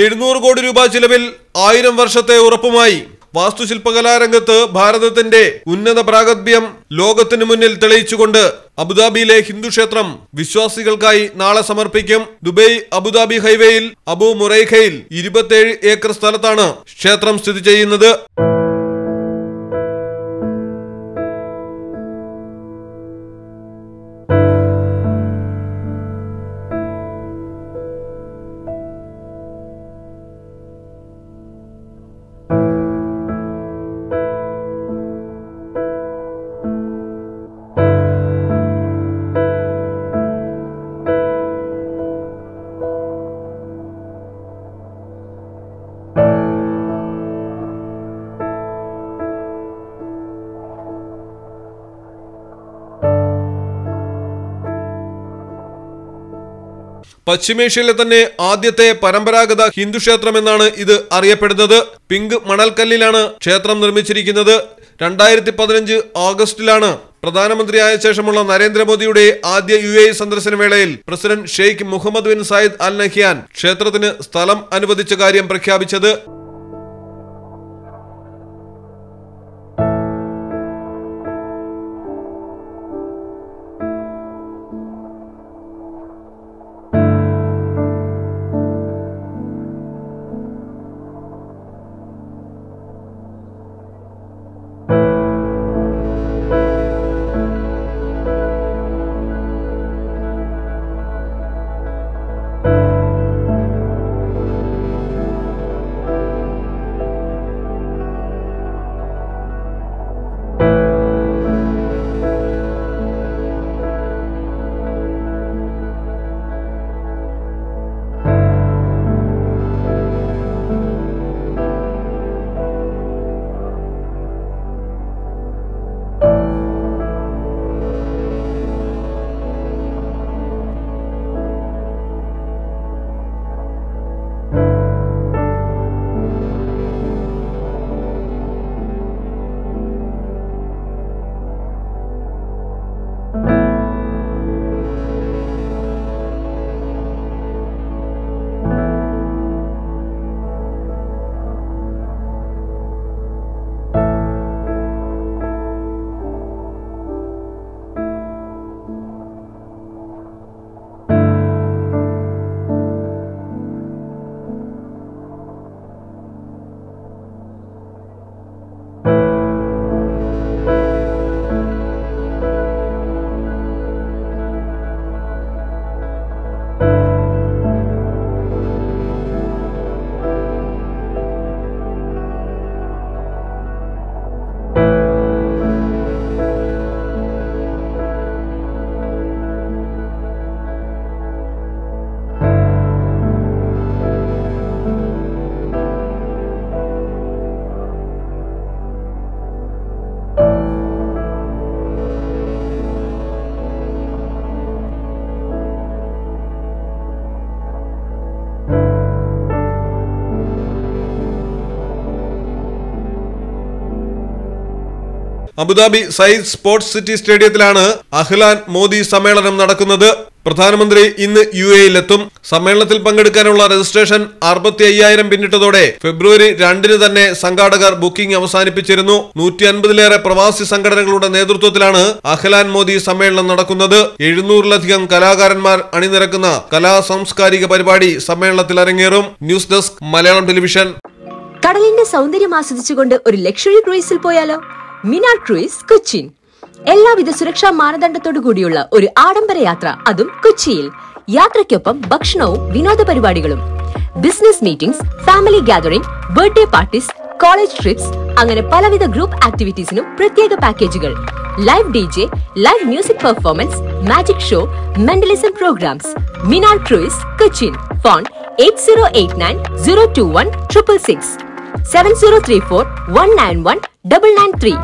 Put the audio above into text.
700 കോടി രൂപ ചിലവിൽ 1000 വർഷത്തെ ഉറപ്പുമായി വാസ്തുശില്പകലാരംഗത്ത് ഭാരതത്തിന്റെ ഉന്നത പ്രാഗൽഭ്യം ലോകത്തിനു മുന്നിൽ തെളിയിച്ചുകൊണ്ട് അബുദാബിയിലെ ഹിന്ദു ക്ഷേത്രം വിശ്വാസികൾക്കായി നാളെ സമർപ്പിക്കും. ദുബൈ അബുദാബി ഹൈവേയിൽ അബു മുറൈഖയിൽ 27 ഏക്കർ സ്ഥലത്താണ് ക്ഷേത്രം സ്ഥിതി ചെയ്യുന്നത്. പശ്ചിമേഷ്യയിലെ തന്നെ ആദ്യത്തെ പരമ്പരാഗത ഹിന്ദു ക്ഷേത്രം എന്നാണ് ഇത് അറിയപ്പെടുന്നത്. പിങ്ക് മണൽക്കല്ലിലാണ് ക്ഷേത്രം നിർമ്മിച്ചിരിക്കുന്നത്. 2015 ഓഗസ്റ്റിലാണ് പ്രധാനമന്ത്രിയായ ശേഷമുള്ള നരേന്ദ്രമോദിയുടെ ആദ്യ UAE സന്ദർശന വേളയിൽ president Sheikh Mohammed bin Zayed Al Nahyan ക്ഷേത്രത്തിന് സ്ഥലം അനുവദിച്ച കാര്യം പ്രഖ്യാപിച്ചത്. അബുദാബി സയ്യിദ് സ്പോർട്സ് സിറ്റി സ്റ്റേഡിയത്തിലാണ് അഹ്ലാൻ മോദി സമ്മേളനം നടക്കുന്നത്. പ്രധാനമന്ത്രി ഇന്ന് UAE-ലെത്തും. സമ്മേളനത്തിൽ പങ്കെടുക്കാനുള്ള രജിസ്ട്രേഷൻ 65,000 പിന്നിട്ടതോടെ ഫെബ്രുവരി 2-ന് തന്നെ സംഘാടകർ ബുക്കിംഗ് അവസാനിപ്പിച്ചിരുന്നു. 150-ലേറെ പ്രവാസി സംഘടനകളുടെ നേതൃത്വത്തിലാണ് അഹ്ലാൻ മോദി സമ്മേളനം നടക്കുന്നത്. 700-ലധികം കലാകാരന്മാർ അണിനിരക്കുന്ന കലാ സാംസ്കാരിക പരിപാടി സമ്മേളനത്തിൽ അരങ്ങേറും. News desk Malayalam television. കടലിന്റെ സൗന്ദര്യം ആസ്വദിച്ചുകൊണ്ട് ഒരു ലക്ഷറി ക്രൂയിസിൽ പോയാലോ? മിനാർ ക്രൂയിസ് കൊച്ചിൻ. എല്ലാവിധ സുരക്ഷാ മാനദണ്ഡത്തോടു കൂടിയുള്ള ഒരു ആഡംബര യാത്ര, അതും കൊച്ചിയിൽ. യാത്രയ്ക്കൊപ്പം ഭക്ഷണവും വിനോദ പരിപാടികളും, business meetings, family gathering, birthday parties, college trips, അങ്ങനെ പലവിധ ഗ്രൂപ്പ് ആക്ടിവിറ്റീസിനും പ്രത്യേക പാക്കേജുകൾ. Live DJ, live music performance, magic show, mentalism programmes. Minar cruise Cochin. Phone 8089 021 666 7034 191 993.